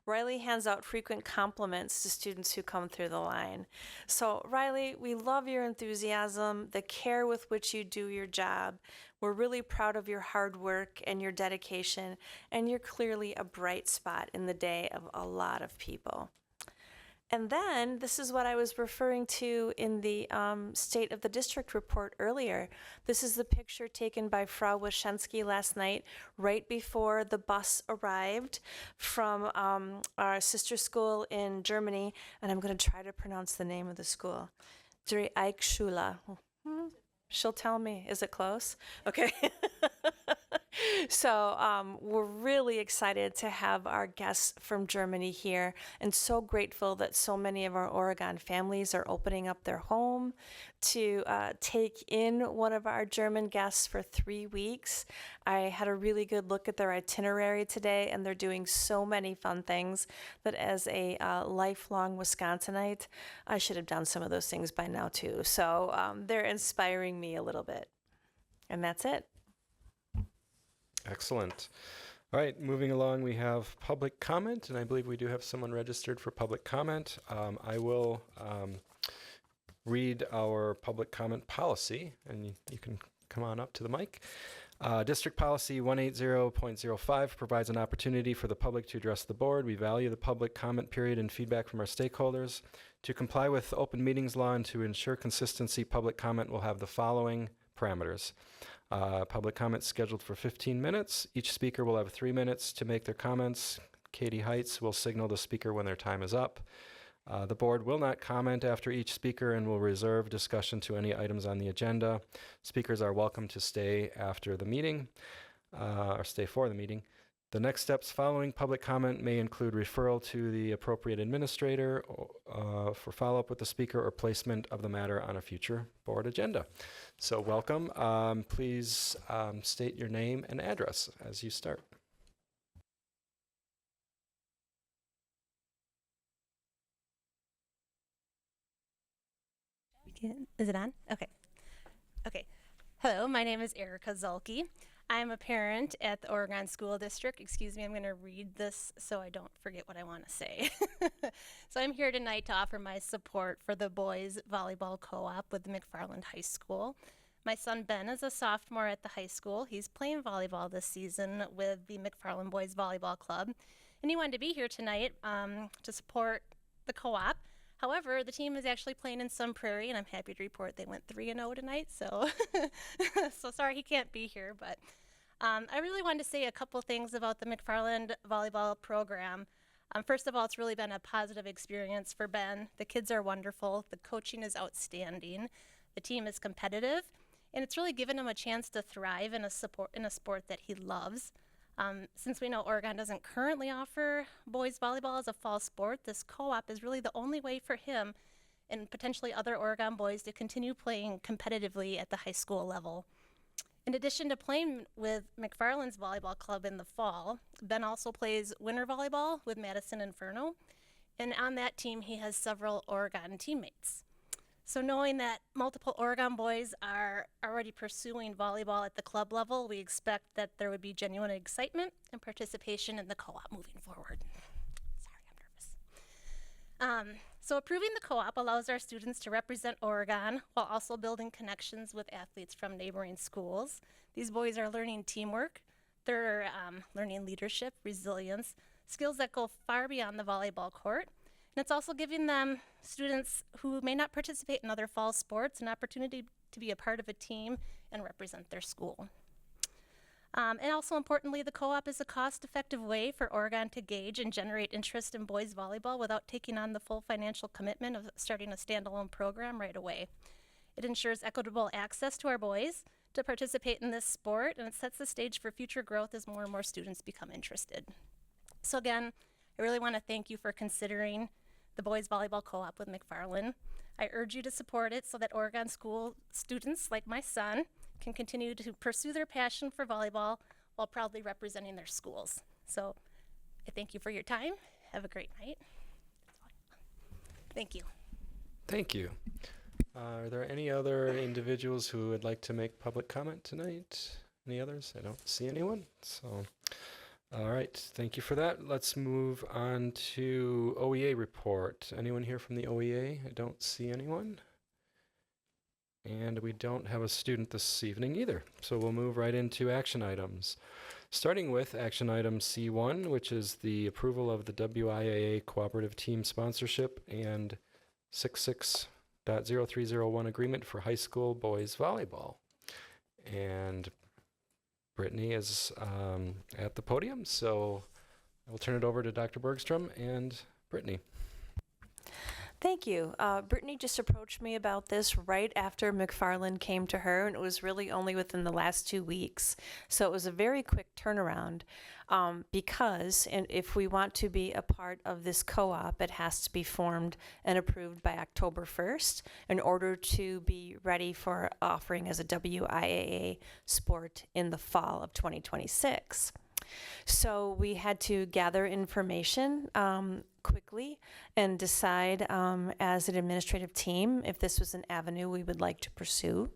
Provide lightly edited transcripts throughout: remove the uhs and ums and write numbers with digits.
Riley hands out frequent compliments to students who come through the line. So, Riley, we love your enthusiasm, the care with which you do your job. We're really proud of your hard work and your dedication, and you're clearly a bright spot in the day of a lot of people. And then this is what I was referring to in the State of the District report earlier. This is the picture taken by Frau Wyszynski last night, right before the bus arrived from our sister school in Germany. And I'm going to try to pronounce the name of the school. Dreieckschule. She'll tell me. Is it close? Okay. So we're really excited to have our guests from Germany here, and so grateful that so many of our Oregon families are opening up their home to take in one of our German guests for 3 weeks. I had a really good look at their itinerary today, and they're doing so many fun things that as a lifelong Wisconsinite, I should have done some of those things by now too. So they're inspiring me a little bit. And that's it. Excellent. All right, moving along, we have public comment, and I believe we do have someone registered for public comment. I will read our public comment policy, and you can come on up to the mic. District Policy 180.05 provides an opportunity for the public to address the board. We value the public comment period and feedback from our stakeholders. To comply with open meetings law and to ensure consistency, public comment will have the following parameters. Public comment scheduled for 15 minutes. Each speaker will have 3 minutes to make their comments. Katie Heights will signal the speaker when their time is up. The board will not comment after each speaker and will reserve discussion to any items on the agenda. Speakers are welcome to stay after the meeting or stay for the meeting. The next steps following public comment may include referral to the appropriate administrator for follow-up with the speaker or placement of the matter on a future board agenda. So welcome. Please state your name and address as you start. Is it on? Okay. Okay. Hello, my name is Erica Zulke. I'm a parent at the Oregon School District. Excuse me, I'm going to read this so I don't forget what I want to say. So I'm here tonight to offer my support for the boys volleyball co-op with McFarland High School. My son Ben is a sophomore at the high school. He's playing volleyball this season with the McFarland Boys Volleyball Club, and he wanted to be here tonight to support the co-op. However, the team is actually playing in Sun Prairie, and I'm happy to report they went 3-0 tonight, so so sorry he can't be here, but I really wanted to say a couple things about the McFarland volleyball program. First of all, it's really been a positive experience for Ben. The kids are wonderful, the coaching is outstanding, the team is competitive, and it's really given him a chance to thrive in a sport that he loves. Since we know Oregon doesn't currently offer boys volleyball as a fall sport, this co-op is really the only way for him and potentially other Oregon boys to continue playing competitively at the high school level. In addition to playing with McFarland's volleyball club in the fall, Ben also plays winter volleyball with Madison Inferno, and on that team he has several Oregon teammates. So knowing that multiple Oregon boys are already pursuing volleyball at the club level, we expect that there would be genuine excitement and participation in the co-op moving forward. Sorry, I'm nervous. So approving the co-op allows our students to represent Oregon while also building connections with athletes from neighboring schools. These boys are learning teamwork, they're learning leadership, resilience, skills that go far beyond the volleyball court. And it's also giving them, students who may not participate in other fall sports, an opportunity to be a part of a team and represent their school. And also importantly, the co-op is a cost-effective way for Oregon to gauge and generate interest in boys volleyball without taking on the full financial commitment of starting a standalone program right away. It ensures equitable access to our boys to participate in this sport, and it sets the stage for future growth as more and more students become interested. So again, I really want to thank you for considering the Boys Volleyball Co-op with McFarland. I urge you to support it so that Oregon school students like my son can continue to pursue their passion for volleyball while proudly representing their schools. So I thank you for your time. Have a great night. Thank you. Thank you. Are there any other individuals who would like to make public comment tonight? Any others? I don't see anyone. So All right, thank you for that. Let's move on to OEA report. Anyone here from the OEA? I don't see anyone. And we don't have a student this evening either. So we'll move right into action items. Starting with action item C1, which is the approval of the WIAA cooperative team sponsorship and 66.0301 agreement for high school boys volleyball. And Brittany is at the podium, so I will turn it over to Dr. Bergstrom and Brittany. Thank you. Brittany just approached me about this right after McFarland came to her, and it was really only within the last 2 weeks. So it was a very quick turnaround because and if we want to be a part of this co-op, it has to be formed and approved by October 1st in order to be ready for offering as a WIAA sport in the fall of 2026. So we had to gather information quickly and decide as an administrative team if this was an avenue we would like to pursue.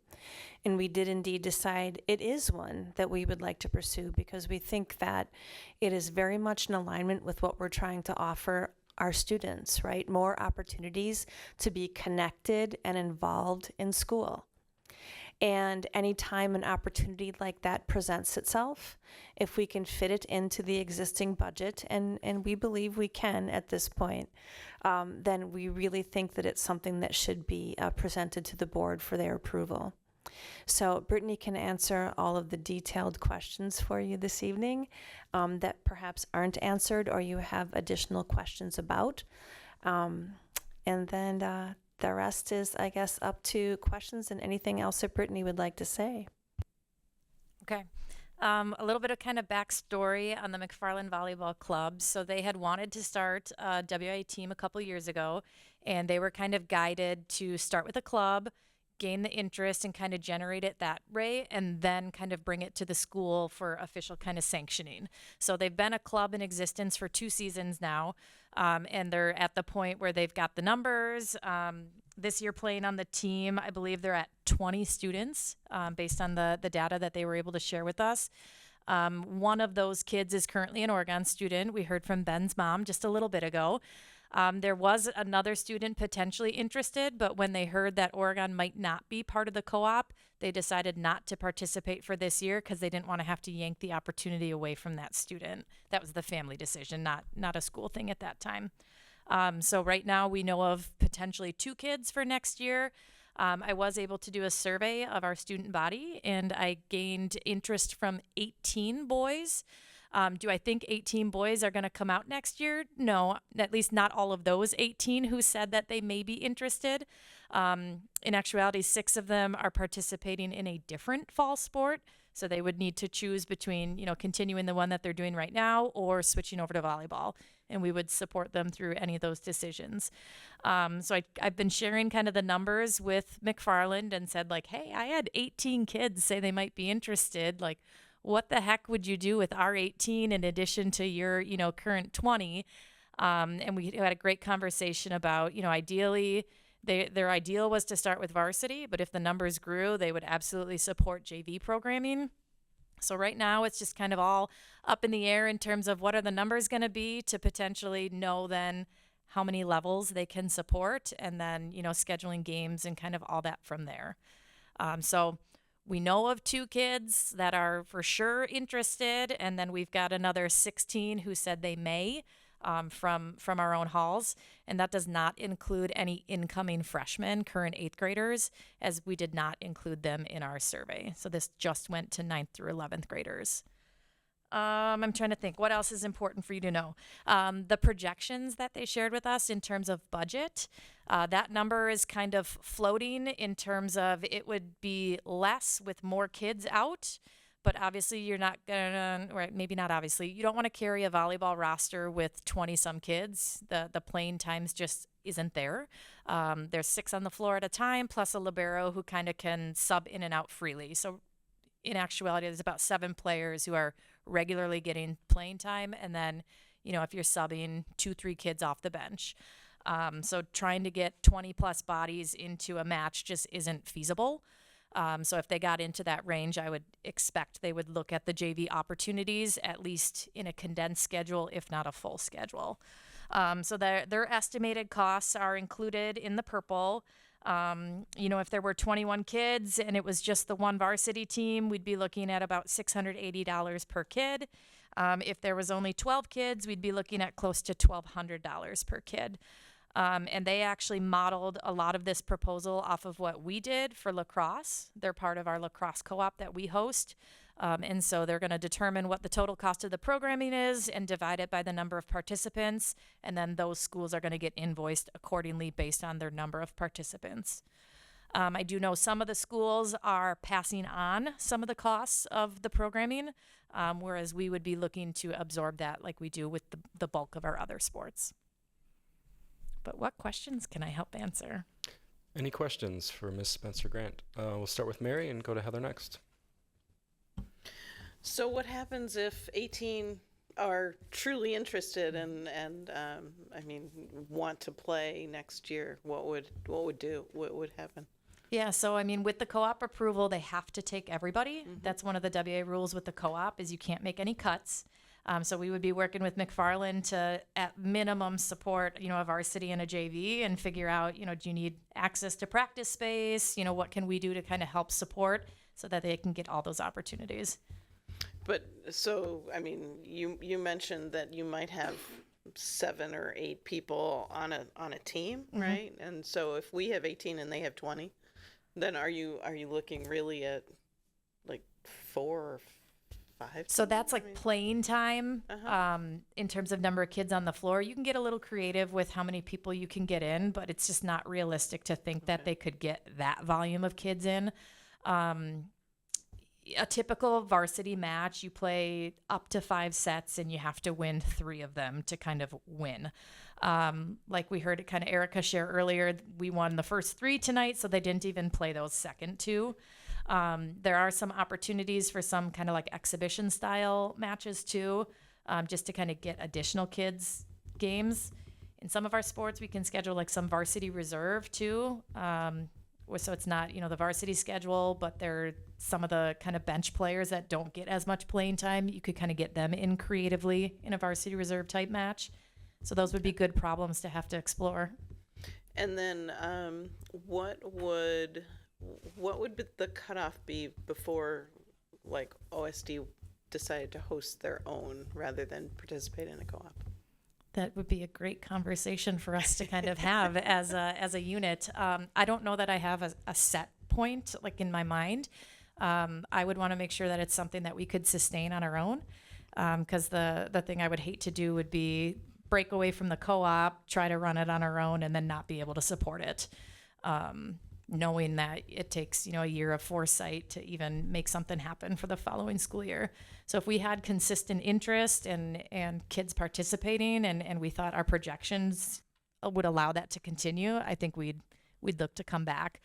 And we did indeed decide it is one that we would like to pursue because we think that it is very much in alignment with what we're trying to offer our students, right? More opportunities to be connected and involved in school. And anytime an opportunity like that presents itself, if we can fit it into the existing budget, and we believe we can at this point, then we really think that it's something that should be presented to the board for their approval. So Brittany can answer all of the detailed questions for you this evening that perhaps aren't answered or you have additional questions about. And then the rest is, I guess, up to questions and anything else that Brittany would like to say. Okay. A little bit of kind of backstory on the McFarland Volleyball Club. So they had wanted to start a WIA team a couple years ago, and they were kind of guided to start with a club, gain the interest and kind of generate it that way, and then kind of bring it to the school for official kind of sanctioning. So they've been a club in existence for 2 seasons now, and they're at the point where they've got the numbers. This year playing on the team, I believe they're at 20 students based on the data that they were able to share with us. One of those kids is currently an Oregon student. We heard from Ben's mom just a little bit ago. There was another student potentially interested, but when they heard that Oregon might not be part of the co-op, they decided not to participate for this year because they didn't want to have to yank the opportunity away from that student. That was the family decision, not a school thing at that time. So right now we know of potentially 2 kids for next year. I was able to do a survey of our student body, and I gained interest from 18 boys. Do I think 18 boys are going to come out next year? No, at least not all of those 18 who said that they may be interested. In actuality, 6 of them are participating in a different fall sport. So they would need to choose between, continuing the one that they're doing right now or switching over to volleyball. And we would support them through any of those decisions. So I've been sharing kind of the numbers with McFarland and said hey, I had 18 kids say they might be interested. What the heck would you do with our 18 in addition to your, current 20? And we had a great conversation about, ideally, their ideal was to start with varsity, but if the numbers grew, they would absolutely support JV programming. So right now it's just kind of all up in the air in terms of what are the numbers going to be to potentially know then how many levels they can support, and then, scheduling games and kind of all that from there. So we know of 2 kids that are for sure interested, and then we've got another 16 who said they may from our own halls, and that does not include any incoming freshmen, current 8th graders, as we did not include them in our survey. So this just went to 9th through 11th graders. I'm trying to think what else is important for you to know. The projections that they shared with us in terms of budget, that number is kind of floating in terms of it would be less with more kids out, but obviously you're not gonna, or maybe not obviously, you don't want to carry a volleyball roster with 20 some kids. The playing times just isn't there. There's 6 on the floor at a time, plus a libero who kind of can sub in and out freely. So in actuality, there's about 7 players who are regularly getting playing time, and then if you're subbing 2-3 kids off the bench, so trying to get 20 plus bodies into a match just isn't feasible. So if they got into that range, I would expect they would look at the JV opportunities, at least in a condensed schedule, if not a full schedule. So their estimated costs are included in the purple. If there were 21 kids and it was just the one varsity team, we'd be looking at about $680 per kid. If there was only 12 kids, we'd be looking at close to $1,200 per kid. And they actually modeled a lot of this proposal off of what we did for lacrosse. They're part of our lacrosse co-op that we host. And so they're going to determine what the total cost of the programming is and divide it by the number of participants. And then those schools are going to get invoiced accordingly based on their number of participants. I do know some of the schools are passing on some of the costs of the programming, whereas we would be looking to absorb that like we do with the bulk of our other sports. But what questions can I help answer? Any questions for Ms. Spencer Grant? We'll start with Mary and go to Heather next. So what happens if 18 are truly interested and want to play next year? What would happen? Yeah, so I mean, with the co-op approval, they have to take everybody. That's one of the WA rules with the co-op is you can't make any cuts. So we would be working with McFarland to, at minimum, support, a varsity and a JV and figure out, do you need access to practice space? What can we do to kind of help support so that they can get all those opportunities? But so, you mentioned that you might have 7 or 8 people on a team, right? And so if we have 18 and they have 20, then are you looking really at like 4 or 5? So that's like playing time. In terms of number of kids on the floor, you can get a little creative with how many people you can get in, but it's just not realistic to think that they could get that volume of kids in. A typical varsity match, you play up to 5 sets and you have to win 3 of them to kind of win. Like we heard kind of Erica share earlier, we won the first 3 tonight, so they didn't even play those second 2. There are some opportunities for some kind of like exhibition style matches too, just to kind of get additional kids games. In some of our sports, we can schedule like some varsity reserve too. So it's not, the varsity schedule, but they're some of the kind of bench players that don't get as much playing time. You could kind of get them in creatively in a varsity reserve type match. So those would be good problems to have to explore. And then what would the cutoff be before like OSD decided to host their own rather than participate in a co-op? That would be a great conversation for us to kind of have as a unit. I don't know that I have a set point like in my mind. I would want to make sure that it's something that we could sustain on our own, because the thing I would hate to do would be break away from the co-op, try to run it on our own, and then not be able to support it. Knowing that it takes, a year of foresight to even make something happen for the following school year. So if we had consistent interest and kids participating and we thought our projections would allow that to continue, I think we'd look to come back.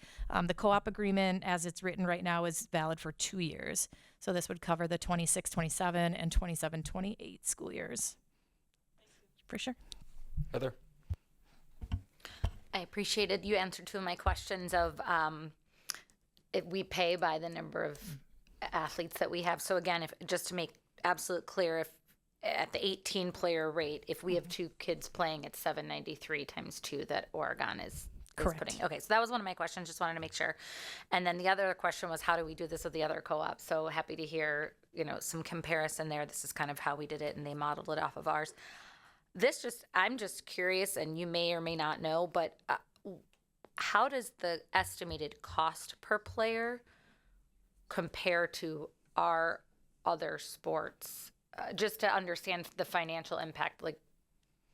The co-op agreement, as it's written right now, is valid for 2 years. So this would cover the 26-27 and 27-28 school years. For sure. Heather? I appreciated you answered 2 of my questions of if we pay by the number of athletes that we have. So again, just to make absolute clear, if at the 18 player rate, if we have 2 kids playing, it's $793 times 2 that Oregon is Correct. putting. Okay, so that was one of my questions. Just wanted to make sure. And then the other question was, how do we do this with the other co-ops? So happy to hear some comparison there. This is kind of how we did it, and they modeled it off of ours. I'm just curious, and you may or may not know, but how does the estimated cost per player compare to our other sports? Just to understand the financial impact, like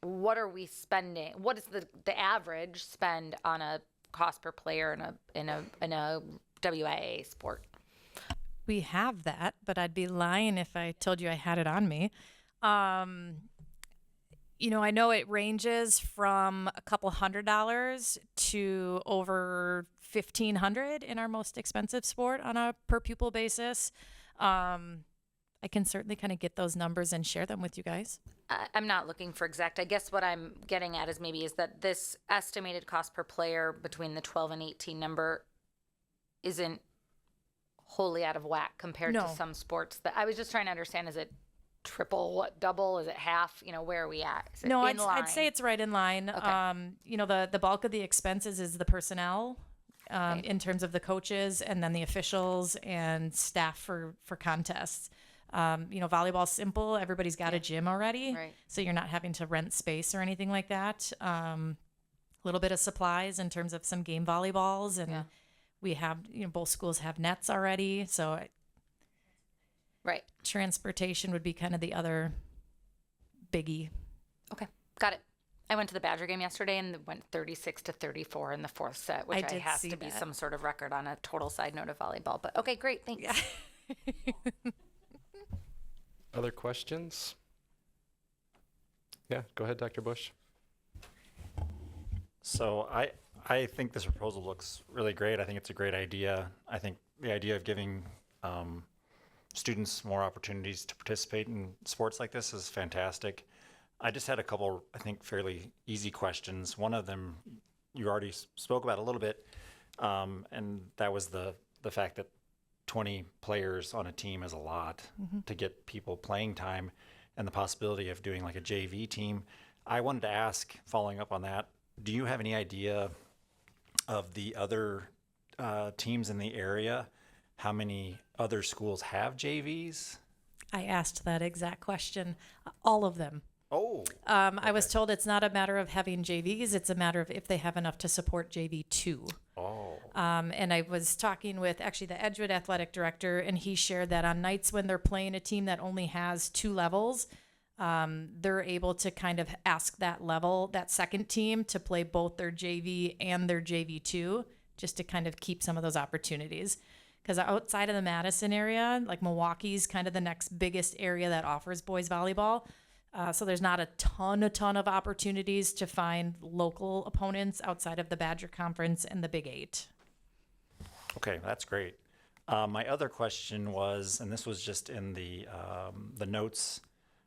what are we spending? What is the average spend on a cost per player in a WIA sport? We have that, but I'd be lying if I told you I had it on me. I know it ranges from a couple $100 to over $1,500 in our most expensive sport on a per pupil basis. I can certainly kind of get those numbers and share them with you guys. I'm not looking for exact. I guess what I'm getting at is that this estimated cost per player between the 12 and 18 number isn't wholly out of whack compared to No. some sports that I was just trying to understand, is it triple, what, double, is it half, where are we at? Is it No, in I'd say line? it's right in line. Okay. The bulk of the expenses is the personnel, Right. in terms of the coaches and then the officials and staff for contests. Volleyball's simple. Everybody's got a gym already. Right. So you're not having to rent space or anything like that. A little bit of supplies in terms of some game volleyballs, and Yeah. we have, both schools have nets already. So Right. transportation would be kind of the other biggie. Okay. Got it. I went to the Badger game yesterday and it went 36-34 in the fourth set, which I did has see to be that. some sort of record on a total side note of volleyball. But okay, great. Thanks. Other questions? Yeah, go ahead, Dr. Bush. So I think this proposal looks really great. I think it's a great idea. I think the idea of giving students more opportunities to participate in sports like this is fantastic. I just had a couple, I think, fairly easy questions. One of them you already spoke about a little bit, and that was the fact that 20 players on a team is a lot to get people playing time, and the possibility of doing like a JV team. I wanted to ask, following up on that, do you have any idea of the other teams in the area? How many other schools have JVs? I asked that exact question. All of them. Oh, I was told it's not a matter of having JVs, it's a matter of if they have enough to support JV2. oh, And I was talking with actually the Edgewood athletic director, and he shared that on nights when they're playing a team that only has 2 levels, they're able to kind of ask that second team to play both their JV and their JV2, just to kind of keep some of those opportunities. Because outside of the Madison area, like Milwaukee's kind of the next biggest area that offers boys volleyball. So there's not a ton of opportunities to find local opponents outside of the Badger Conference and the Big 8. okay, that's great. My other question was, and this was just in the notes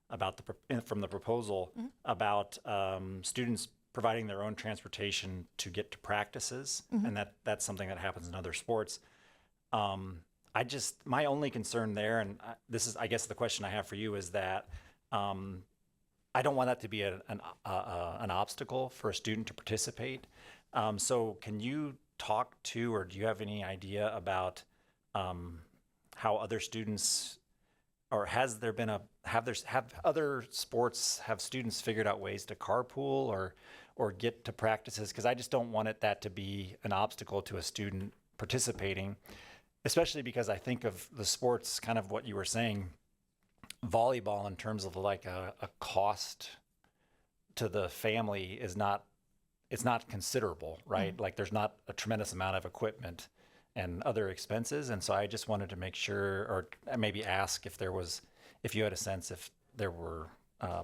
about from the proposal about students providing their own transportation to get to practices, and that's something that happens in other sports. My only concern there, and this is, I guess, the question I have for you is that I don't want that to be an obstacle for a student to participate. So can you talk to, or do you have any idea about how other students, or has there been have other sports, have students figured out ways to carpool or get to practices? Because I just don't want that to be an obstacle to a student participating, especially because I think of the sports, kind of what you were saying, volleyball in terms of like a cost to the family it's not considerable, right? Like there's not a tremendous amount of equipment and other expenses. And so I just wanted to make sure, or maybe ask if you had a sense if there were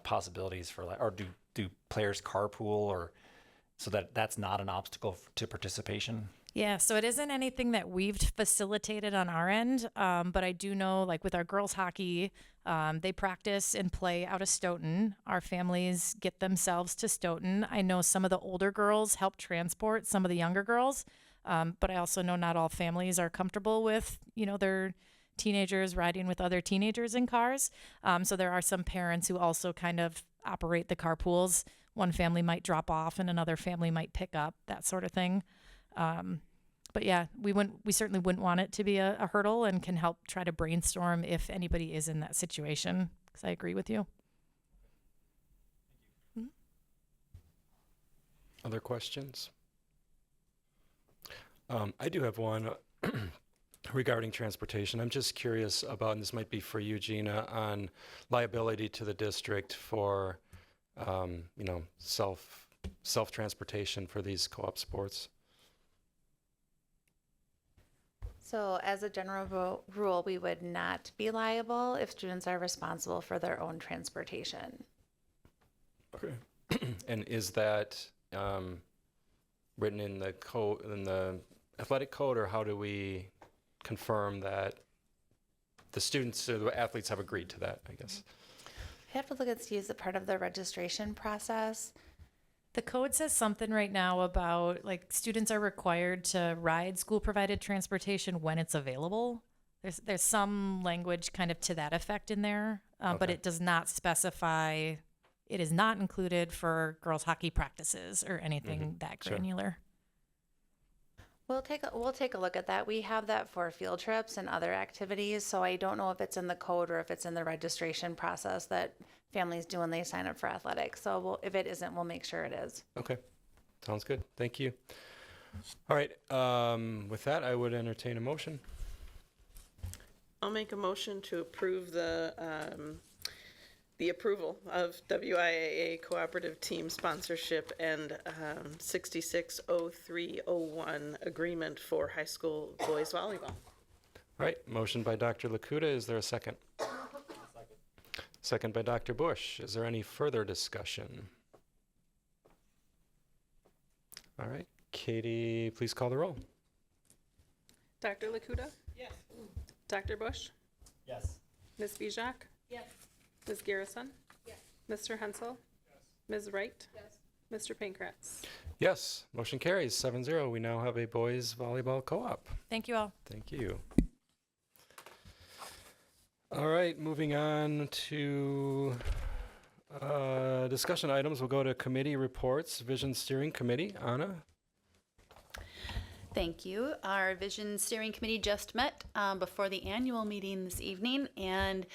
possibilities for or do players carpool, or so that's not an obstacle to participation? Yeah, so it isn't anything that we've facilitated on our end, but I do know, like with our girls hockey, they practice and play out of Stoughton. Our families get themselves to Stoughton. I know some of the older girls help transport some of the younger girls, but I also know not all families are comfortable with, their teenagers riding with other teenagers in cars. So there are some parents who also kind of operate the carpools. One family might drop off and another family might pick up, that sort of thing. But yeah, we certainly wouldn't want it to be a hurdle, and can help try to brainstorm if anybody is in that situation, because I agree with you. Other questions? I do have one regarding transportation. I'm just curious about, and this might be for you, Gina, on liability to the district for, self-transportation for these co-op sports. So as a general rule, we would not be liable if students are responsible for their own transportation. Okay. And is that written in the code, in the athletic code, or how do we confirm that the students or the athletes have agreed to that, I guess? You have to look at as a part of the registration process. The code says something right now about like students are required to ride school provided transportation when it's available. There's some language kind of to that effect in there, but Okay. it does not specify. It is not included for girls hockey practices or anything that Sure. granular. We'll take a look at that. We have that for field trips and other activities, so I don't know if it's in the code or if it's in the registration process that families do when they sign up for athletics. So if it isn't, we'll make sure it is. Okay, sounds good. Thank you. All right, with that, I would entertain a motion. I'll make a motion to approve the approval of WIAA cooperative team sponsorship and 660301 agreement for high school boys volleyball. All right, motion by Dr. Lakuta. Is there a second? Second by Dr. Bush. Is there any further discussion? All right, Katie, please call the roll. Dr. Lakuta? Yes. Dr. Bush? Yes. Ms. Bijak? Yes. Ms. Garrison? Yes. Mr. Hensel? Yes. Ms. Wright? Yes. Mr. Pankratz? Yes, motion carries 7-0. We now have a boys volleyball co-op. Thank you all. Thank you. All right, moving on to discussion items. We'll go to committee reports. Vision Steering Committee. Anna? Thank you. Our Vision Steering Committee just met before the annual meeting this evening, and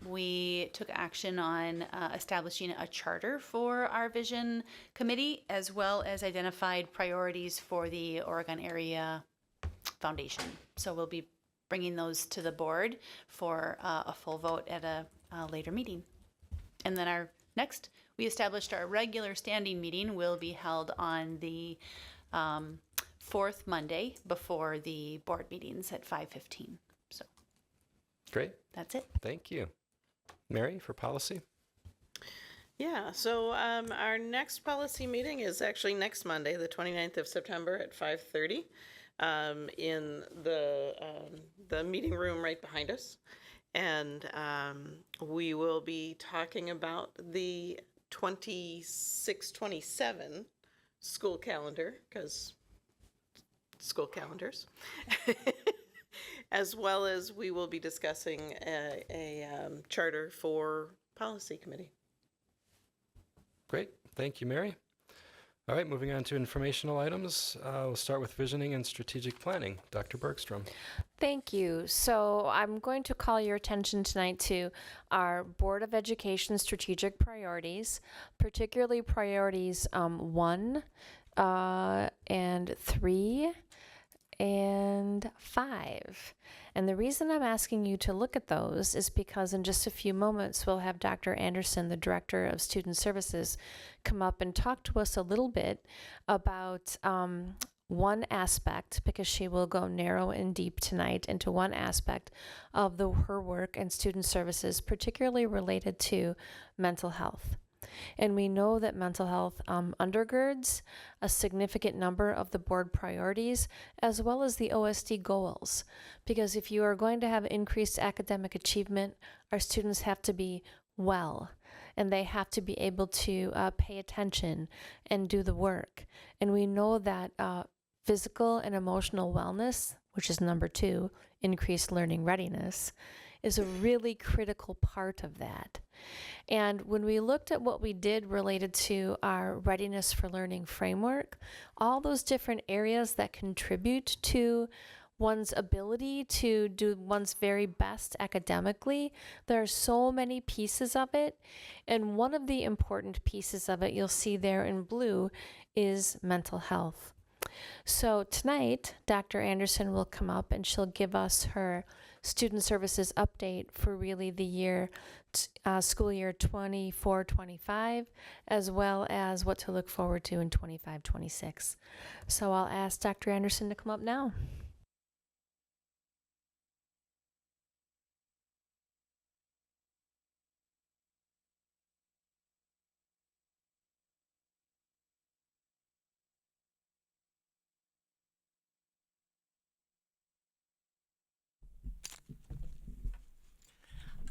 we took action on establishing a charter for our Vision Committee, as well as identified priorities for the Oregon Area Foundation. So we'll be bringing those to the board for a full vote at a later meeting. And then we established our regular standing meeting will be held on the fourth Monday before the board meetings at 5:15. So Great, that's it. thank you. Mary, for policy? Yeah, so our next policy meeting is actually next Monday, the 29th of September at 5:30 in the meeting room right behind us. And we will be talking about the 26-27 school calendar, because school calendars, as well as we will be discussing a charter for policy committee. Great, thank you, Mary. All right, moving on to informational items. We'll start with visioning and strategic planning. Dr. Bergstrom. Thank you. So I'm going to call your attention tonight to our Board of Education strategic priorities, particularly priorities 1 and 3 and 5. And the reason I'm asking you to look at those is because in just a few moments we'll have Dr. Anderson, the Director of Student Services, come up and talk to us a little bit about one aspect, because she will go narrow and deep tonight into one aspect of her work and student services, particularly related to mental health. And we know that mental health undergirds a significant number of the board priorities, as well as the OSD goals. Because if you are going to have increased academic achievement, our students have to be well, and they have to be able to pay attention and do the work. And we know that physical and emotional wellness, which is number 2, increased learning readiness, is a really critical part of that. And when we looked at what we did related to our readiness for learning framework, all those different areas that contribute to one's ability to do one's very best academically, there are so many pieces of it. And one of the important pieces of it you'll see there in blue is mental health. So tonight, Dr. Anderson will come up and she'll give us her student services update for really the year, school year 24-25, as well as what to look forward to in 25-26. So I'll ask Dr. Anderson to come up now.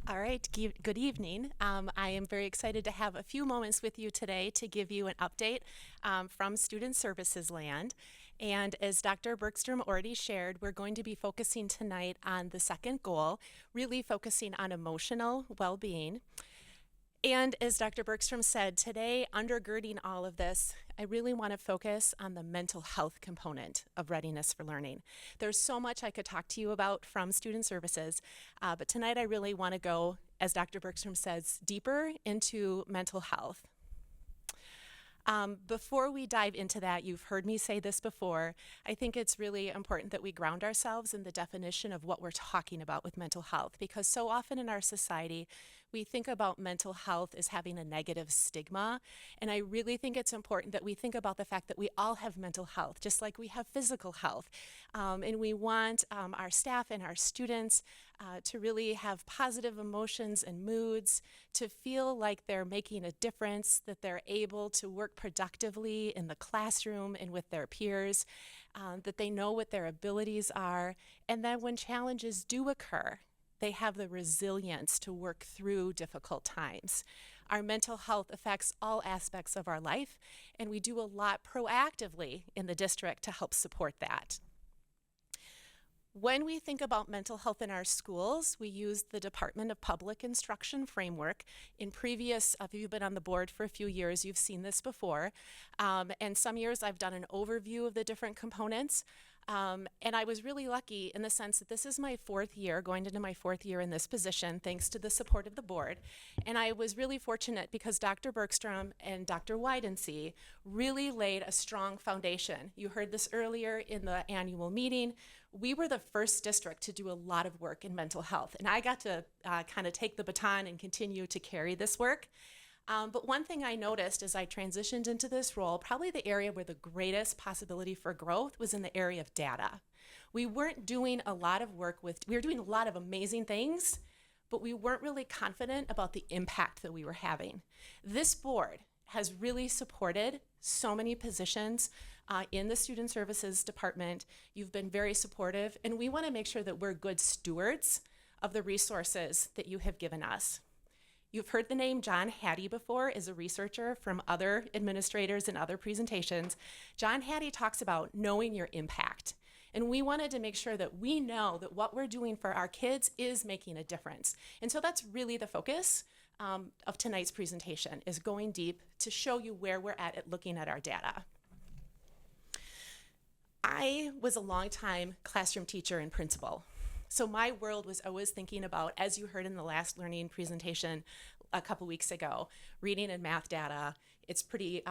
All right, good evening. I am very excited to have a few moments with you today to give you an update from Student Services Land. And as Dr. Bergstrom already shared, we're going to be focusing tonight on the second goal, really focusing on emotional well-being. And as Dr. Bergstrom said, today, undergirding all of this, I really want to focus on the mental health component of readiness for learning. There's so much I could talk to you about from student services, but tonight I really want to go, as Dr. Bergstrom says, deeper into mental health. Before we dive into that, you've heard me say this before, I think it's really important that we ground ourselves in the definition of what we're talking about with mental health, because so often in our society, we think about mental health as having a negative stigma, and I really think it's important that we think about the fact that we all have mental health, just like we have physical health, and we want our staff and our students to really have positive emotions and moods, to feel like they're making a difference, that they're able to work productively in the classroom and with their peers, that they know what their abilities are, and that when challenges do occur, they have the resilience to work through difficult times. Our mental health affects all aspects of our life, and we do a lot proactively in the district to help support that. When we think about mental health in our schools, we use the Department of Public Instruction framework. In previous, if you've been on the board for a few years, you've seen this before. And some years I've done an overview of the different components. And I was really lucky in the sense that this is my 4th year, going into my 4th year in this position, thanks to the support of the board. And I was really fortunate because Dr. Bergstrom and Dr. Widensee really laid a strong foundation. You heard this earlier in the annual meeting. We were the first district to do a lot of work in mental health, and I got to kind of take the baton and continue to carry this work. But one thing I noticed as I transitioned into this role, probably the area where the greatest possibility for growth was in the area of data. We weren't doing a lot of work with, we were doing a lot of amazing things, but we weren't really confident about the impact that we were having. This board has really supported so many positions in the Student Services Department. You've been very supportive, and we want to make sure that we're good stewards of the resources that you have given us. You've heard the name John Hattie before as a researcher from other administrators and other presentations. John Hattie talks about knowing your impact. And we wanted to make sure that we know that what we're doing for our kids is making a difference. And so that's really the focus of tonight's presentation, is going deep to show you where we're at looking at our data. I was a longtime classroom teacher and principal. So my world was always thinking about, as you heard in the last learning presentation a couple weeks ago, reading and math data. It's pretty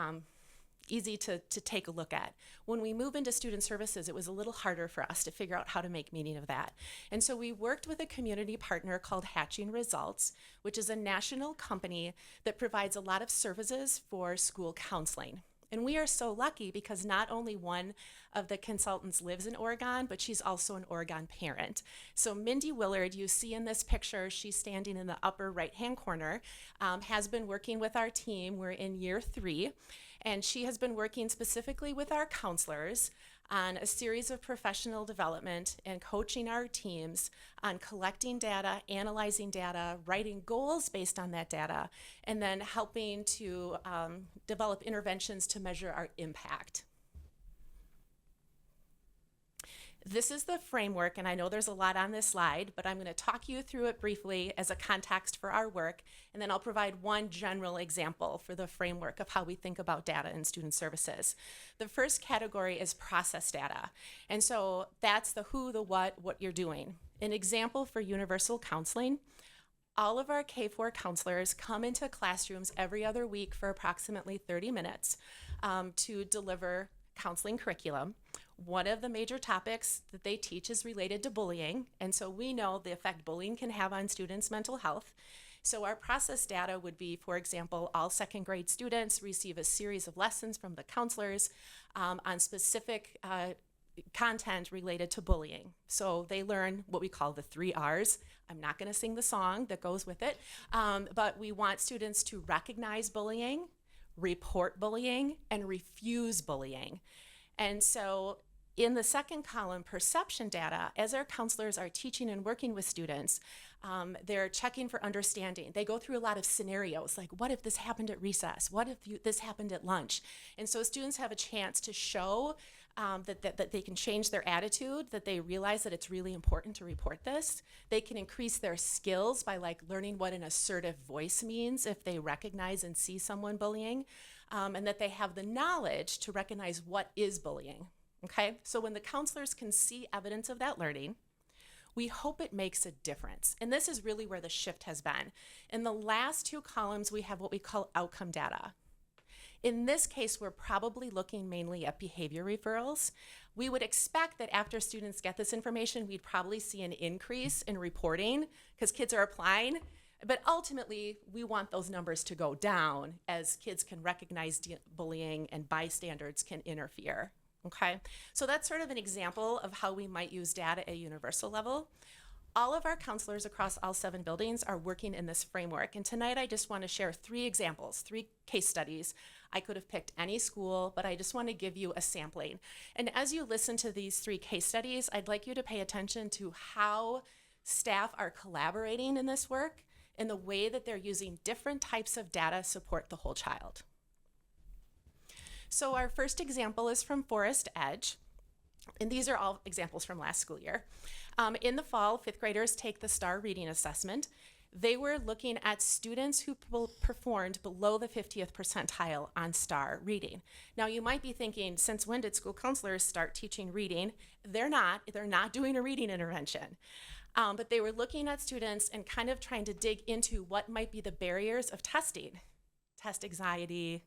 easy to take a look at. When we move into student services, it was a little harder for us to figure out how to make meaning of that. And so we worked with a community partner called Hatching Results, which is a national company that provides a lot of services for school counseling. And we are so lucky because not only one of the consultants lives in Oregon, but she's also an Oregon parent. So Mindy Willard, you see in this picture, she's standing in the upper right-hand corner, has been working with our team. We're in year 3, and she has been working specifically with our counselors on a series of professional development and coaching our teams on collecting data, analyzing data, writing goals based on that data, and then helping to develop interventions to measure our impact. This is the framework, and I know there's a lot on this slide, but I'm going to talk you through it briefly as a context for our work, and then I'll provide one general example for the framework of how we think about data in student services. The first category is process data, and so that's the who, the what you're doing. An example for universal counseling: all of our K-4 counselors come into classrooms every other week for approximately 30 minutes to deliver counseling curriculum. One of the major topics that they teach is related to bullying, and so we know the effect bullying can have on students' mental health. So our process data would be, for example, all second grade students receive a series of lessons from the counselors on specific content related to bullying. So they learn what we call the 3 R's. I'm not going to sing the song that goes with it, but we want students to recognize bullying, report bullying, and refuse bullying. And so in the second column, perception data, as our counselors are teaching and working with students, they're checking for understanding. They go through a lot of scenarios, like what if this happened at recess? What if this happened at lunch? And so students have a chance to show that they can change their attitude, that they realize that it's really important to report this. They can increase their skills by like learning what an assertive voice means if they recognize and see someone bullying, and that they have the knowledge to recognize what is bullying. Okay, so when the counselors can see evidence of that learning, we hope it makes a difference. And this is really where the shift has been. In the last two columns, we have what we call outcome data. In this case, we're probably looking mainly at behavior referrals. We would expect that after students get this information, we'd probably see an increase in reporting because kids are applying. But ultimately, we want those numbers to go down as kids can recognize bullying and bystanders can interfere. Okay, so that's sort of an example of how we might use data at a universal level. All of our counselors across all 7 buildings are working in this framework. And tonight I just want to share 3 examples, 3 case studies. I could have picked any school, but I just want to give you a sampling. And as you listen to these 3 case studies, I'd like you to pay attention to how staff are collaborating in this work and the way that they're using different types of data to support the whole child. So our first example is from Forest Edge, and these are all examples from last school year. In the fall, 5th graders take the STAR reading assessment. They were looking at students who performed below the 50th percentile on STAR reading. Now you might be thinking, since when did school counselors start teaching reading? They're not doing a reading intervention. But they were looking at students and kind of trying to dig into what might be the barriers of testing. Test anxiety,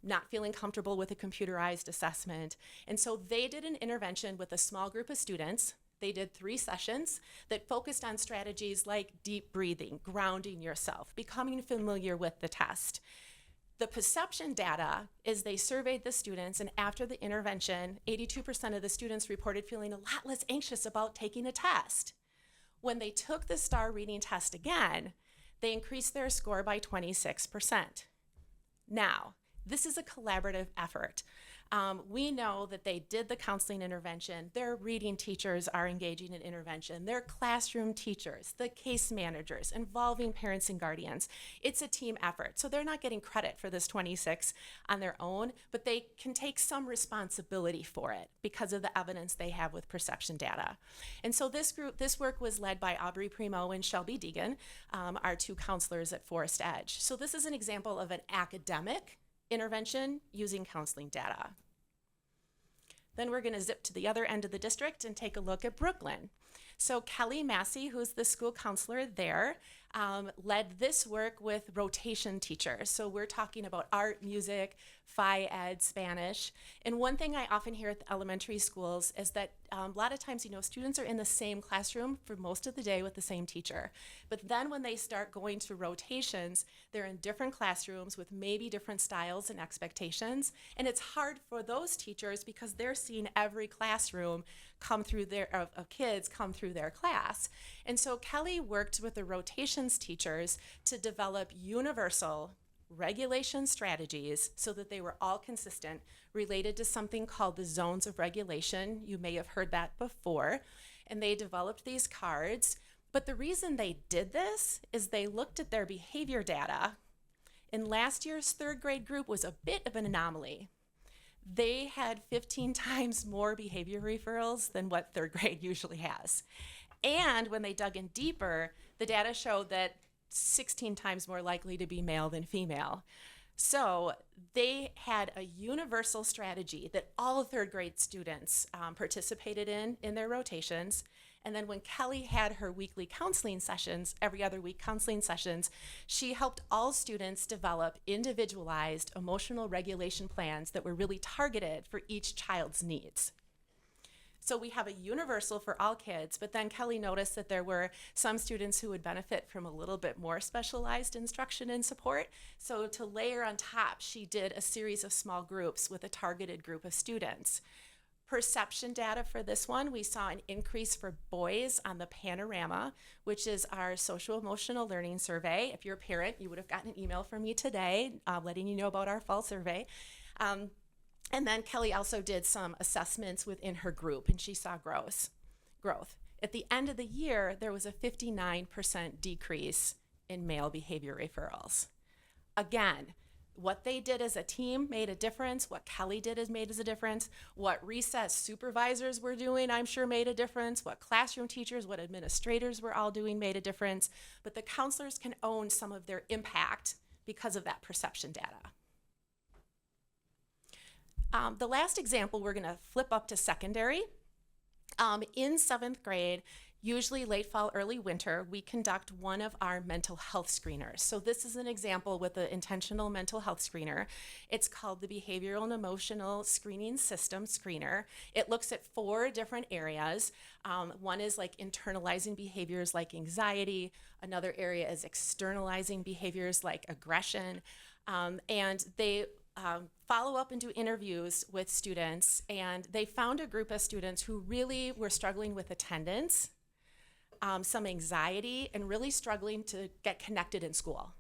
not feeling comfortable with a computerized assessment. And so they did an intervention with a small group of students. They did 3 sessions that focused on strategies like deep breathing, grounding yourself, becoming familiar with the test. The perception data is they surveyed the students, and after the intervention, 82% of the students reported feeling a lot less anxious about taking a test. When they took the STAR reading test again, they increased their score by 26%. Now, this is a collaborative effort. We know that they did the counseling intervention. Their reading teachers are engaging in intervention. Their classroom teachers, the case managers, involving parents and guardians. It's a team effort. So they're not getting credit for this 26 on their own, but they can take some responsibility for it because of the evidence they have with perception data. And so this work was led by Aubrey Primo and Shelby Deegan, our 2 counselors at Forest Edge. So this is an example of an academic intervention using counseling data. Then we're going to zip to the other end of the district and take a look at Brooklyn. So Kelly Massey, who's the school counselor there, led this work with rotation teachers. So we're talking about art, music, Phi Ed, Spanish. And one thing I often hear at the elementary schools is that a lot of times, students are in the same classroom for most of the day with the same teacher. But then when they start going to rotations, they're in different classrooms with maybe different styles and expectations. And it's hard for those teachers because they're seeing every classroom come through of kids come through their class. And so Kelly worked with the rotations teachers to develop universal regulation strategies so that they were all consistent, related to something called the zones of regulation. You may have heard that before. And they developed these cards. But the reason they did this is they looked at their behavior data. And last year's 3rd grade group was a bit of an anomaly. They had 15 times more behavior referrals than what 3rd grade usually has. And when they dug in deeper, the data showed that 16 times more likely to be male than female. So they had a universal strategy that all 3rd grade students participated in their rotations. And then when Kelly had her weekly counseling sessions, every other week counseling sessions, she helped all students develop individualized emotional regulation plans that were really targeted for each child's needs. So we have a universal for all kids, but then Kelly noticed that there were some students who would benefit from a little bit more specialized instruction and support. So to layer on top, she did a series of small groups with a targeted group of students. Perception data for this one, we saw an increase for boys on the Panorama, which is our social emotional learning survey. If you're a parent, you would have gotten an email from me today letting you know about our fall survey. And then Kelly also did some assessments within her group, and she saw growth. At the end of the year, there was a 59% decrease in male behavior referrals. Again, What they did as a team made a difference. What Kelly did made a difference. What recess supervisors were doing, I'm sure, made a difference. What classroom teachers, what administrators were all doing made a difference. But the counselors can own some of their impact because of that perception data. The last example, we're going to flip up to secondary. In 7th grade, usually late fall, early winter, we conduct one of our mental health screeners. So this is an example with the intentional mental health screener. It's called the Behavioral and Emotional Screening System Screener. It looks at 4 different areas. One is like internalizing behaviors like anxiety. Another area is externalizing behaviors like aggression. And they follow up and do interviews with students, and they found a group of students who really were struggling with attendance, some anxiety, and really struggling to get connected in school.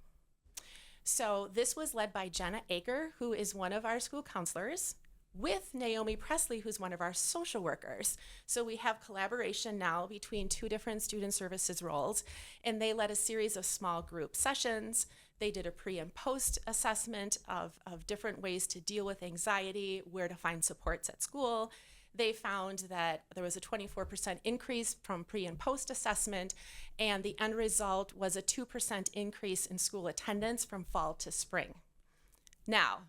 So this was led by Jenna Aker, who is one of our school counselors, with Naomi Presley, who's one of our social workers. So we have collaboration now between 2 different student services roles, and they led a series of small group sessions. They did a pre and post assessment of different ways to deal with anxiety, where to find supports at school. They found that there was a 24% increase from pre and post assessment, and the end result was a 2% increase in school attendance from fall to spring. Now,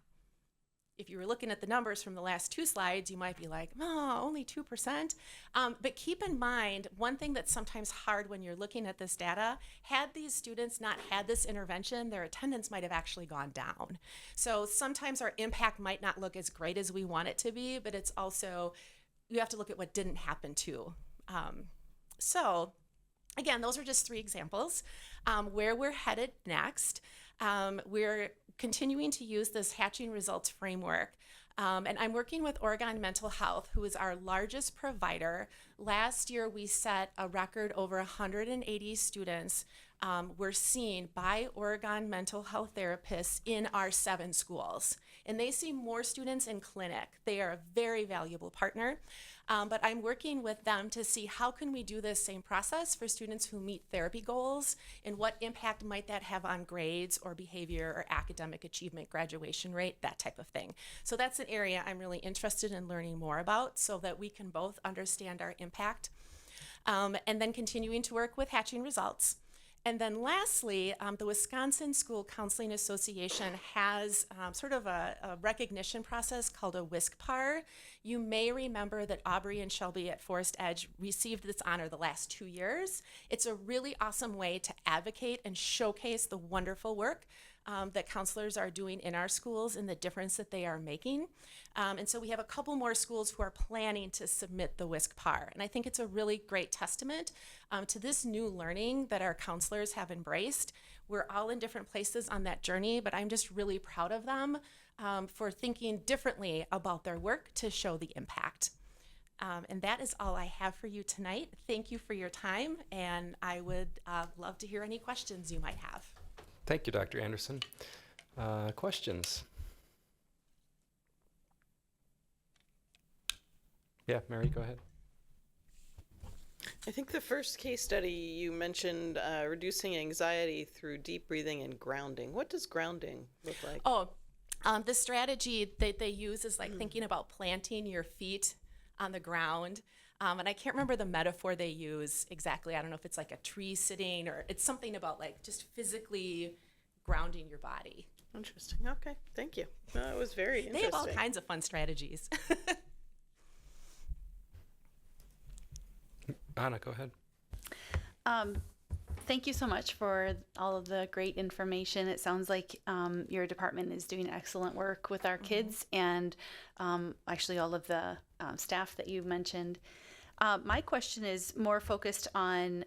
if you were looking at the numbers from the last 2 slides, you might be like, oh, only 2%. But keep in mind, one thing that's sometimes hard when you're looking at this data, had these students not had this intervention, their attendance might have actually gone down. So sometimes our impact might not look as great as we want it to be, but it's also, you have to look at what didn't happen too. So again, those are just 3 examples. Where we're headed next, we're continuing to use this Hatching Results framework. And I'm working with Oregon Mental Health, who is our largest provider. Last year, we set a record over 180 students were seen by Oregon mental health therapists in our 7 schools. And they see more students in clinic. They are a very valuable partner. But I'm working with them to see how can we do this same process for students who meet therapy goals, and what impact might that have on grades or behavior or academic achievement, graduation rate, that type of thing. So that's an area I'm really interested in learning more about so that we can both understand our impact, and then continuing to work with Hatching Results. And then lastly, the Wisconsin School Counseling Association has sort of a recognition process called a WISCPAR. You may remember that Aubrey and Shelby at Forest Edge received this honor the last 2 years. It's a really awesome way to advocate and showcase the wonderful work that counselors are doing in our schools and the difference that they are making. And so we have a couple more schools who are planning to submit the WISC-PAR. And I think it's a really great testament to this new learning that our counselors have embraced. We're all in different places on that journey, but I'm just really proud of them for thinking differently about their work to show the impact. And that is all I have for you tonight. Thank you for your time, and I would love to hear any questions you might have. Thank you, Dr. Anderson. Questions? Yeah, Mary, go ahead. I think the first case study you mentioned reducing anxiety through deep breathing and grounding. What does grounding look like? Oh, the strategy that they use is like thinking about planting your feet on the ground. And I can't remember the metaphor they use exactly. I don't know if it's like a tree sitting or it's something about like just physically grounding your body. Interesting. Okay. Thank you. That was very interesting. They have all kinds of fun strategies. Anna, go ahead. Thank you so much for all of the great information. It sounds like your department is doing excellent work with our kids and actually all of the staff that you mentioned. My question is more focused on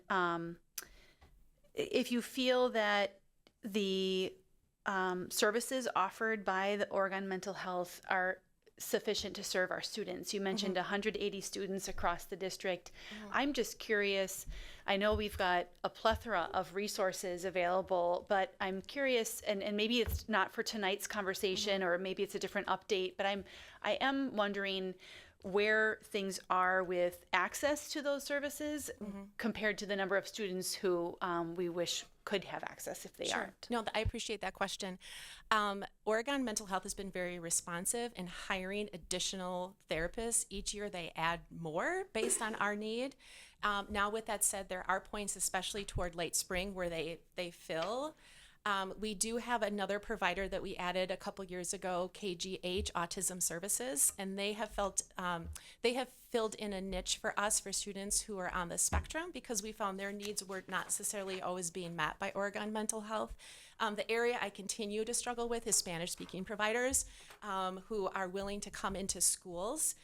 if you feel that the services offered by the Oregon Mental Health are sufficient to serve our students. You mentioned 180 students across the district. I'm just curious, I know we've got a plethora of resources available, but I'm curious, and maybe it's not for tonight's conversation or maybe it's a different update, but I am wondering where things are with access to those services compared to the number of students who we wish could have access if they Sure. aren't? No, I appreciate that question. Oregon Mental Health has been very responsive in hiring additional therapists. Each year they add more based on our need. Now, with that said, there are points, especially toward late spring, where they fill. We do have another provider that we added a couple years ago, KGH Autism Services, and they have filled in a niche for us for students who are on the spectrum because we found their needs were not necessarily always being met by Oregon Mental Health. The area I continue to struggle with is Spanish-speaking providers who are willing to come into schools.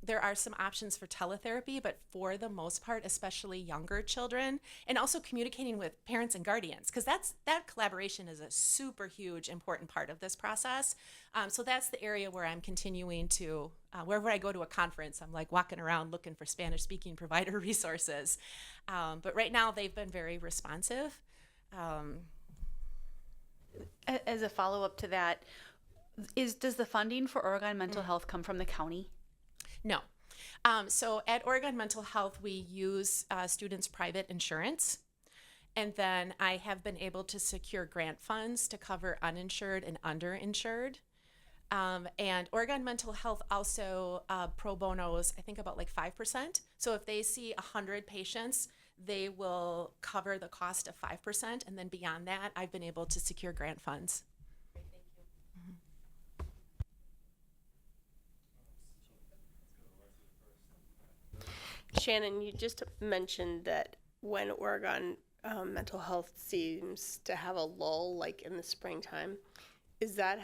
There are some options for teletherapy, but for the most part, especially younger children, and also communicating with parents and guardians, because that collaboration is a super huge, important part of this process. So that's the area where I'm continuing to, wherever I go to a conference, I'm like walking around looking for Spanish-speaking provider resources. But right now, they've been very responsive. As a follow-up to that, does the funding for Oregon Mental Health come from the county? No. So at Oregon Mental Health, we use students' private insurance. And then I have been able to secure grant funds to cover uninsured and underinsured. And Oregon Mental Health also pro bonos, I think about like 5%. So if they see 100 patients, they will cover the cost of 5%. And then beyond that, I've been able to secure grant funds. Shannon, you just mentioned that when Oregon Mental Health seems to have a lull, like in the springtime, is that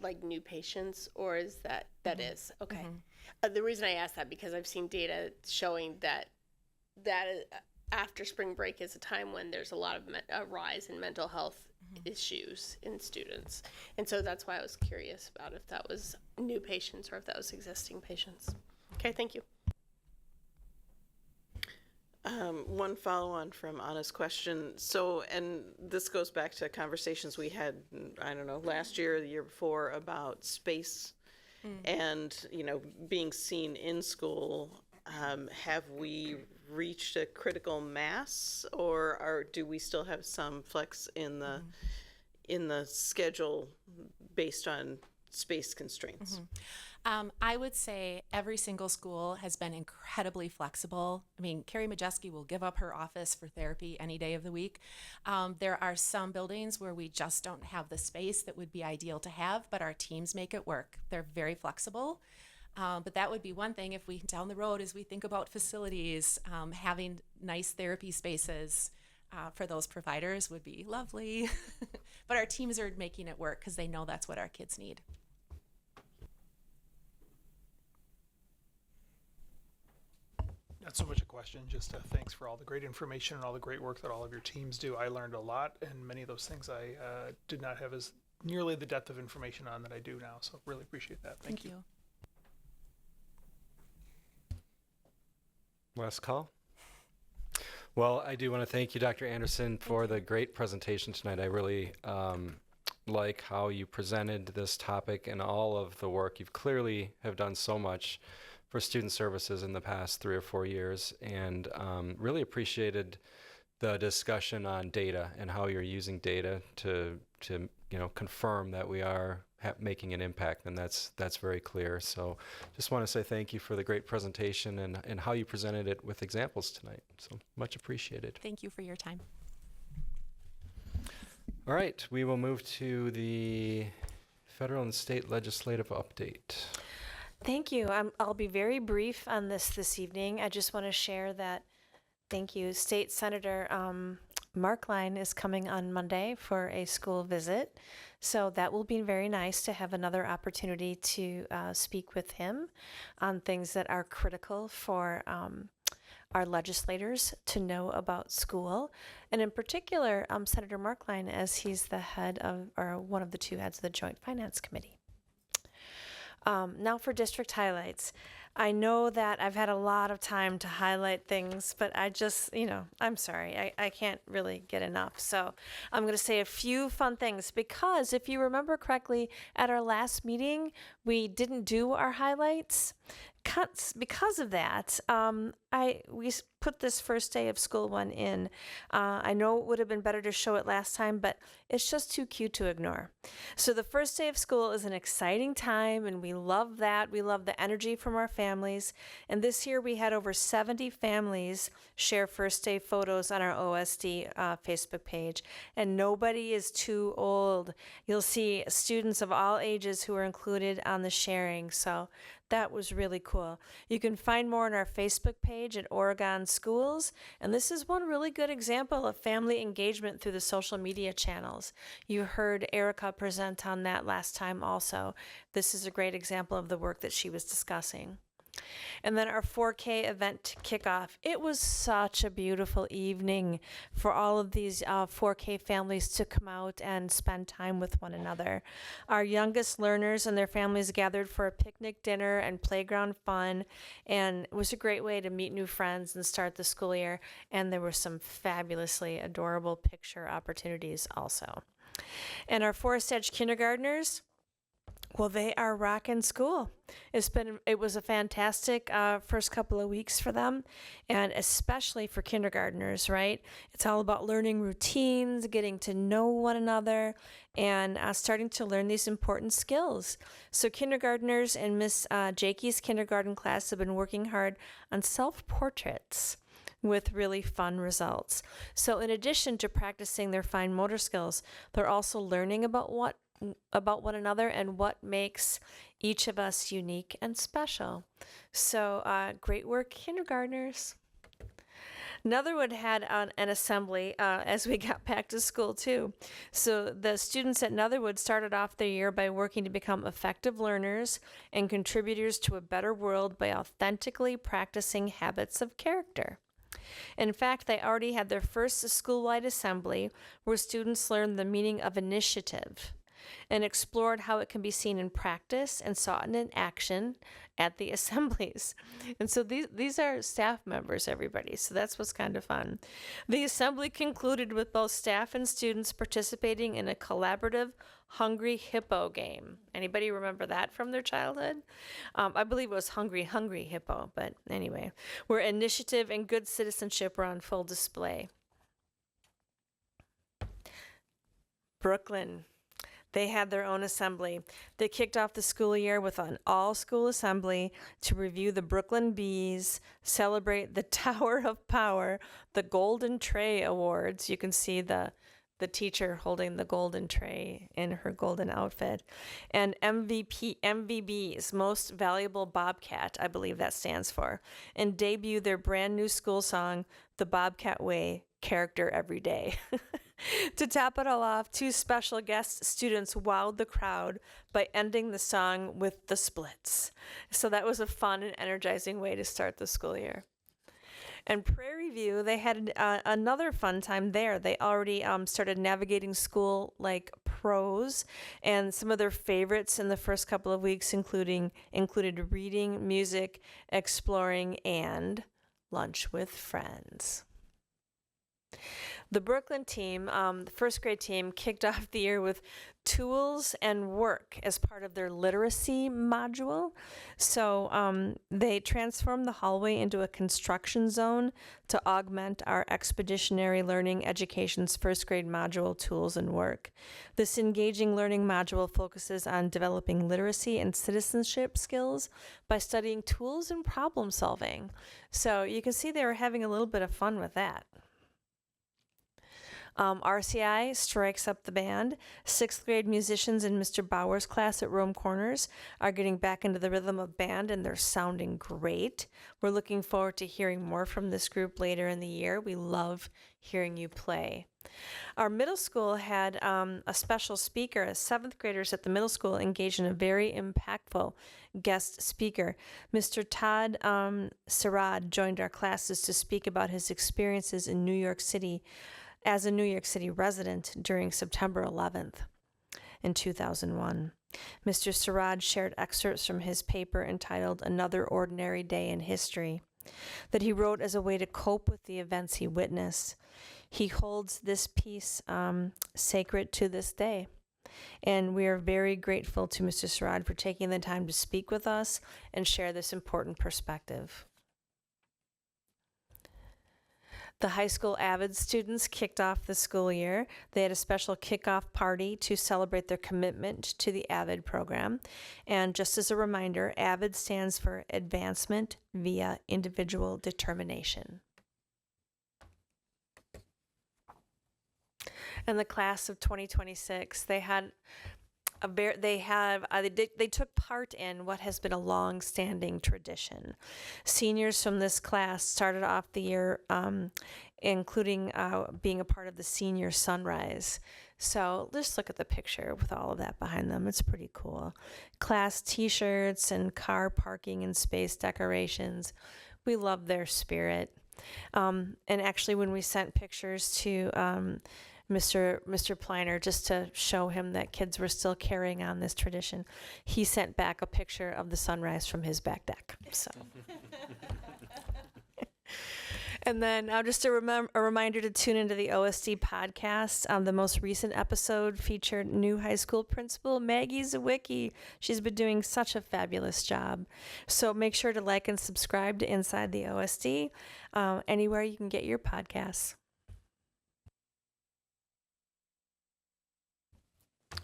like new patients, or is that is okay? The reason I ask that because I've seen data showing that after spring break is a time when there's a lot of a rise in mental health issues in students, and so that's why I was curious about if that was new patients or if that was existing patients. Okay, thank you. One follow-on from Anna's question. So, and this goes back to conversations we had, I don't know, last year or the year before about space and, being seen in school. Have we reached a critical mass, or do we still have some flex in the schedule based on space constraints? I would say every single school has been incredibly flexible. I mean, Carrie Majeski will give up her office for therapy any day of the week. There are some buildings where we just don't have the space that would be ideal to have, but our teams make it work. They're very flexible. But that would be one thing if we, down the road, as we think about facilities, having nice therapy spaces for those providers would be lovely. But our teams are making it work because they know that's what our kids need. Not so much a question, just thanks for all the great information and all the great work that all of your teams do. I learned a lot, and many of those things I did not have as nearly the depth of information on that I do now, so really appreciate that. Thank you. Last call. Well, I do want to thank you, Dr. Anderson, for the great presentation tonight. I really like how you presented this topic and all of the work. You've clearly have done so much for student services in the past 3 or 4 years, and really appreciated the discussion on data and how you're using data to confirm that we are making an impact, and that's very clear. So just want to say thank you for the great presentation and how you presented it with examples tonight. So much appreciated. Thank you for your time. All right, we will move to the federal and state legislative update. Thank you. I'll be very brief on this evening. I just want to share that, thank you, State Senator Mark Line is coming on Monday for a school visit. So that will be very nice to have another opportunity to speak with him on things that are critical for our legislators to know about school. And in particular, Senator Mark Line, as he's the head of, or one of the two heads of the Joint Finance Committee. Now for district highlights. I know that I've had a lot of time to highlight things, but I just, I'm sorry, I can't really get enough. So I'm going to say a few fun things because if you remember correctly, at our last meeting, we didn't do our highlights because of that, we put this first day of school one in. I know it would have been better to show it last time, but it's just too cute to ignore. So the first day of school is an exciting time, and we love that. We love the energy from our families. And this year we had over 70 families share first day photos on our OSD Facebook page, and nobody is too old. You'll see students of all ages who are included on the sharing. So that was really cool. You can find more on our Facebook page at Oregon Schools, and this is one really good example of family engagement through the social media channels. You heard Erica present on that last time also. This is a great example of the work that she was discussing. And then our 4K event kickoff. It was such a beautiful evening for all of these 4K families to come out and spend time with one another. Our youngest learners and their families gathered for a picnic dinner and playground fun, and it was a great way to meet new friends and start the school year. And there were some fabulously adorable picture opportunities also. And our Forest Edge kindergartners, well, they are rocking school. It was a fantastic first couple of weeks for them, and especially for kindergartners, right? It's all about learning routines, getting to know one another, and starting to learn these important skills. So kindergartners in Miss Jakey's kindergarten class have been working hard on self-portraits with really fun results. So in addition to practicing their fine motor skills, they're also learning about one another and what makes each of us unique and special. So great work, kindergartners. Netherwood had an assembly as we got back to school too. So the students at Netherwood started off their year by working to become effective learners and contributors to a better world by authentically practicing habits of character. In fact, they already had their first school-wide assembly where students learned the meaning of initiative and explored how it can be seen in practice and saw it in action at the assemblies. And so these are staff members, everybody, so that's what's kind of fun. The assembly concluded with both staff and students participating in a collaborative Hungry Hippo game. Anybody remember that from their childhood? I believe it was Hungry Hippo, but anyway, where initiative and good citizenship were on full display. Brooklyn. They had their own assembly. They kicked off the school year with an all-school assembly to review the Brooklyn Bees, celebrate the Tower of Power, the Golden Tray Awards. You can see the teacher holding the golden tray in her golden outfit, and MVB's Most Valuable Bobcat, I believe that stands for, and debut their brand new school song, The Bobcat Way, Character Every Day. To top it all off, two special guest students wowed the crowd by ending the song with the Splits. So that was a fun and energizing way to start the school year. And Prairie View, they had another fun time there. They already started navigating school like pros, and some of their favorites in the first couple of weeks included reading, music, exploring, and lunch with friends. The Brooklyn team, the first grade team, kicked off the year with tools and work as part of their literacy module. So they transformed the hallway into a construction zone to augment our expeditionary learning education's first grade module, tools and work. This engaging learning module focuses on developing literacy and citizenship skills by studying tools and problem solving. So you can see they were having a little bit of fun with that. RCI strikes up the band. Sixth grade musicians in Mr. Bauer's class at Rome Corners are getting back into the rhythm of band, and they're sounding great. We're looking forward to hearing more from this group later in the year. We love hearing you play. Our middle school had a special speaker. As seventh graders at the middle school engaged in a very impactful guest speaker. Mr. Todd Sarad joined our classes to speak about his experiences in New York City as a New York City resident during September 11th in 2001. Mr. Sarad shared excerpts from his paper entitled Another Ordinary Day in History that he wrote as a way to cope with the events he witnessed. He holds this piece sacred to this day. And we are very grateful to Mr. Sarad for taking the time to speak with us and share this important perspective. The high school AVID students kicked off the school year. They had a special kickoff party to celebrate their commitment to the AVID program. And just as a reminder, AVID stands for Advancement via Individual Determination. And the class of 2026, they took part in what has been a long-standing tradition. Seniors from this class started off the year including being a part of the Senior Sunrise. So just look at the picture with all of that behind them. It's pretty cool. Class t-shirts and car parking and space decorations. We love their spirit. And actually, when we sent pictures to Mr. Pliner, just to show him that kids were still carrying on this tradition, he sent back a picture of the sunrise from his back deck. So, and then just a reminder to tune into the OSD podcast. The most recent episode featured new high school principal Maggie Zawicki. She's been doing such a fabulous job. So make sure to like and subscribe to Inside the OSD anywhere you can get your podcasts.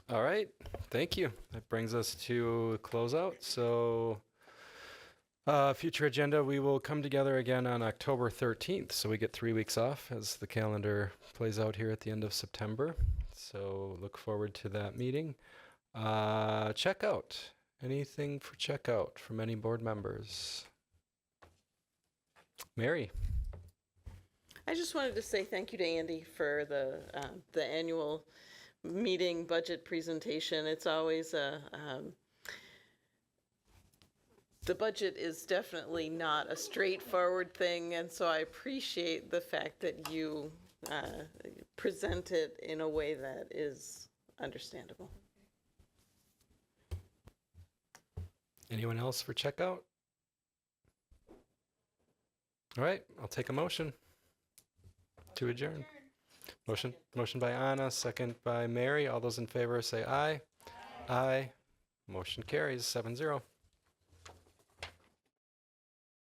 All right, thank you. That brings us to closeout. So future agenda, we will come together again on October 13th. So we get 3 weeks off as the calendar plays out here at the end of September. So look forward to that meeting. Checkout. Anything for checkout from any board members? Mary. I just wanted to say thank you to Andy for the annual meeting budget presentation. It's always the budget is definitely not a straightforward thing, and so I appreciate the fact that you present it in a way that is understandable. Anyone else for checkout? All right, I'll take a motion to adjourn. Motion by Anna, second by Mary. All those in favor say aye. Aye. Motion carries 7-0.